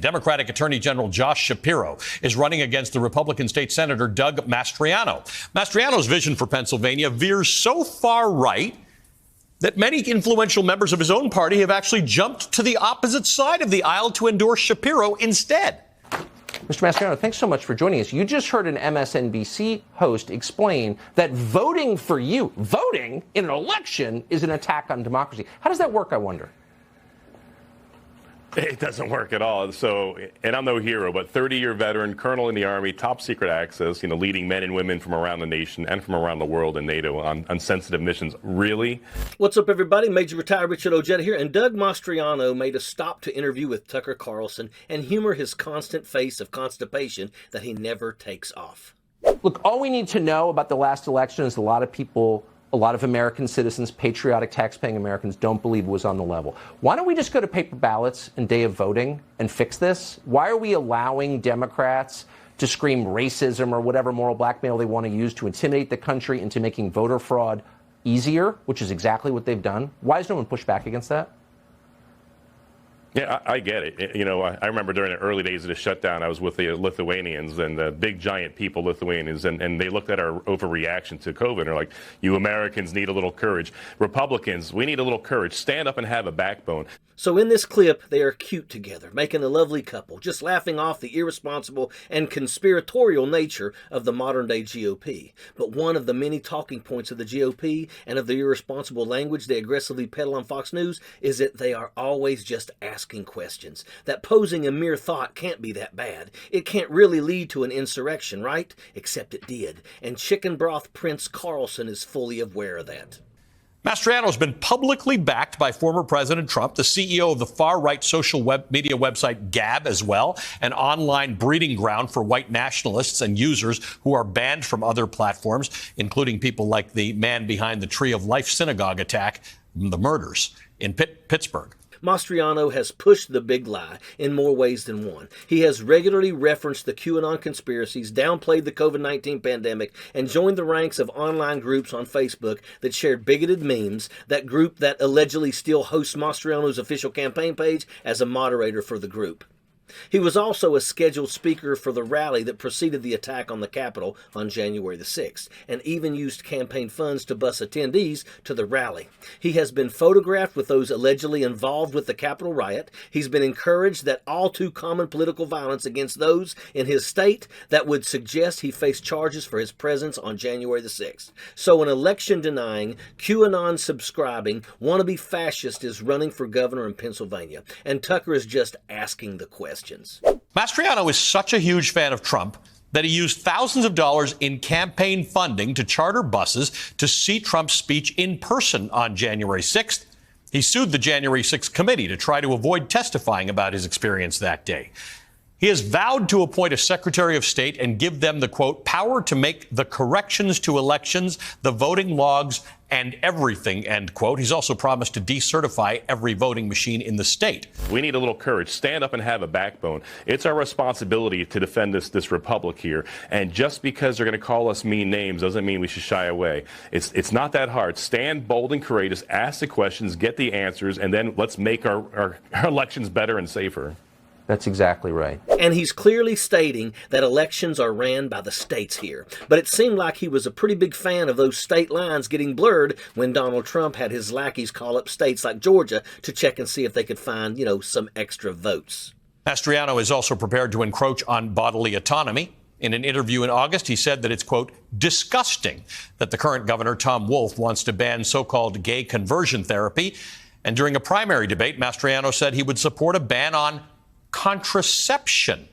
Democratic Attorney General Josh Shapiro is running against the Republican State Senator Doug Mastriano. Mastriano's vision for Pennsylvania veers so far right that many influential members of his own party have actually jumped to the opposite side of the aisle to endorse Shapiro instead. Mr. Mastriano, thanks so much for joining us. You just heard an MSNBC host explain that voting in an election is an attack on democracy. How does that work, I wonder? It doesn't work at all. So, and I'm no hero, but 30-year veteran, colonel in the Army, top secret access, leading men and women from around the nation and from around the world in NATO on sensitive missions. Really? What's up, everybody? Major Retired Richard Ojeda here, and Doug Mastriano made a stop to interview with Tucker Carlson and humor his constant face of constipation that he never takes off. Look, all we need to know about the last election is a lot of American citizens, patriotic, tax-paying Americans, don't believe it was on the level. Why don't we just go to paper ballots and day of voting and fix this? Why are we allowing Democrats to scream racism or whatever moral blackmail they want to use to intimidate the country into making voter fraud easier, which is exactly what they've done? Why has no one pushed back against that? Yeah, I get it. I remember during the early days of the shutdown, I was with the Lithuanians and the big giant people, Lithuanians, and they looked at our overreaction to COVID and are like, you Americans need a little courage. Republicans, we need a little courage. Stand up and have a backbone. So in this clip, they are cute together, making a lovely couple, just laughing off the irresponsible and conspiratorial nature of the modern-day GOP. But one of the many talking points of the GOP and of the irresponsible language they aggressively peddle on Fox News is that they are always just asking questions. That posing a mere thought can't be that bad. It can't really lead to an insurrection, right? Except it did. And Chicken Broth Prince Carlson is fully aware of that. Mastriano has been publicly backed by former President Trump, the CEO of the far-right social media website Gab as well, an online breeding ground for white nationalists and users who are banned from other platforms, including people like the man behind the Tree of Life synagogue attack, the murders in Pittsburgh. Mastriano has pushed the big lie in more ways than one. He has regularly referenced the QAnon conspiracies, downplayed the COVID-19 pandemic, and joined the ranks of online groups on Facebook that shared bigoted memes, that group that allegedly still hosts Mastriano's official campaign page as a moderator for the group. He was also a scheduled speaker for the rally that preceded the attack on the Capitol on January the 6th, and even used campaign funds to bus attendees to the rally. He has been photographed with those allegedly involved with the Capitol riot. He's been encouraged that all too common political violence against those in his state that would suggest he faced charges for his presence on January the 6th. So an election-denying, QAnon-subscribing, wannabe fascist is running for governor in Pennsylvania, and Tucker is just asking the question. Mastriano is such a huge fan of Trump that he used thousands of dollars in campaign funding to charter buses to see Trump's speech in person on January 6th. He sued the January 6th committee to try to avoid testifying about his experience that day. He has vowed to appoint a Secretary of State and give them the, quote, power to make the corrections to elections, the voting logs, and everything, end quote. He's also promised to decertify every voting machine in the state. We need a little courage. Stand up and have a backbone. It's our responsibility to defend this republic here. And just because they're going to call us mean names doesn't mean we should shy away. It's not that hard. Stand bold and courageous, ask the questions, get the answers, and then let's make our elections better and safer. That's exactly right. And he's clearly stating that elections are ran by the states here. But it seemed like he was a pretty big fan of those state lines getting blurred when Donald Trump had his lackeys call up states like Georgia to check and see if they could find, some extra votes. Mastriano is also prepared to encroach on bodily autonomy. In an interview in August, he said that it's, quote, disgusting that the current governor, Tom Wolf, wants to ban so-called gay conversion therapy. And during a primary debate, Mastriano said he would support a ban on contraception.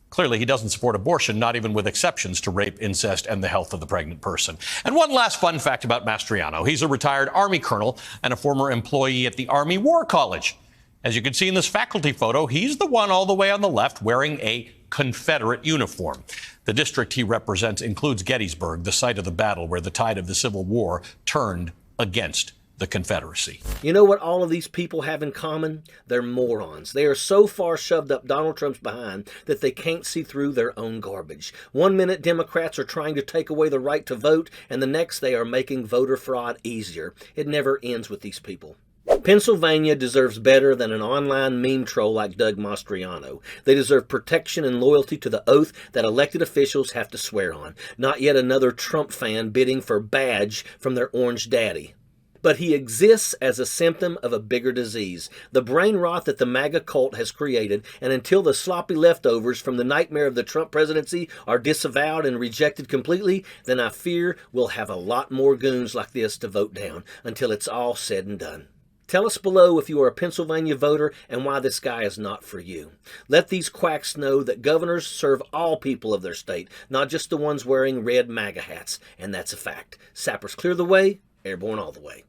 Clearly, he doesn't support abortion, not even with exceptions to rape, incest, and the health of the pregnant person. And one last fun fact about Mastriano. He's a retired Army colonel and a former employee at the Army War College. As you can see in this faculty photo, he's the one all the way on the left wearing a Confederate uniform. The district he represents includes Gettysburg, the site of the battle where the tide of the Civil War turned against the Confederacy. You know what all of these people have in common? They're morons. They are so far shoved up Donald Trump's behind that they can't see through their own garbage. One minute Democrats are trying to take away the right to vote, and the next they are making voter fraud easier. It never ends with these people. Pennsylvania deserves better than an online meme troll like Doug Mastriano. They deserve protection and loyalty to the oath that elected officials have to swear on, not yet another Trump fan bidding for badge from their orange daddy. But he exists as a symptom of a bigger disease, the brain rot that the MAGA cult has created, and until the sloppy leftovers from the nightmare of the Trump presidency are disavowed and rejected completely, then I fear we'll have a lot more goons like this to vote down until it's all said and done. Tell us below if you are a Pennsylvania voter and why this guy is not for you. Let these quacks know that governors serve all people of their state, not just the ones wearing red MAGA hats, and that's a fact. Sappers clear the way, airborne all the way.